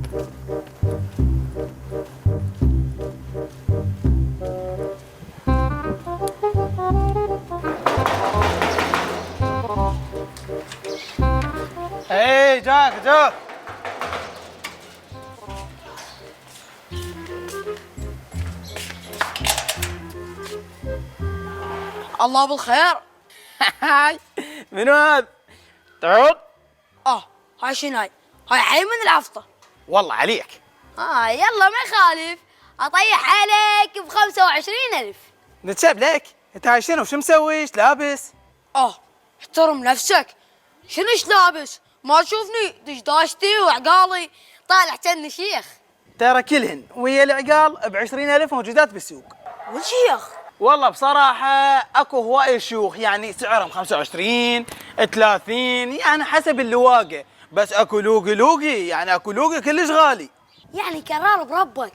ايه جاك. الله بالخير. هاي منو هذا؟ تعود؟ هاي شنو هاي حي من العفطة. والله عليك. يلا ما يخالف، اطيح عليك ب25,000. نتشاب لك. انت هاي شنو؟ شو مسوي؟ ايش لابس؟ احترم نفسك. شنو ايش لابس؟ ما تشوفني دشداشتي وعقالي طالع كأني شيخ. ترى كلهن ويا العقال ب20,000 موجودات بالسوق. والشيخ والله بصراحة اكو هواية شيوخ، يعني سعرهم 25 30، يعني حسب اللواقة. بس اكو لوقي يعني اكو لوقي كلش غالي. يعني كرار بربك.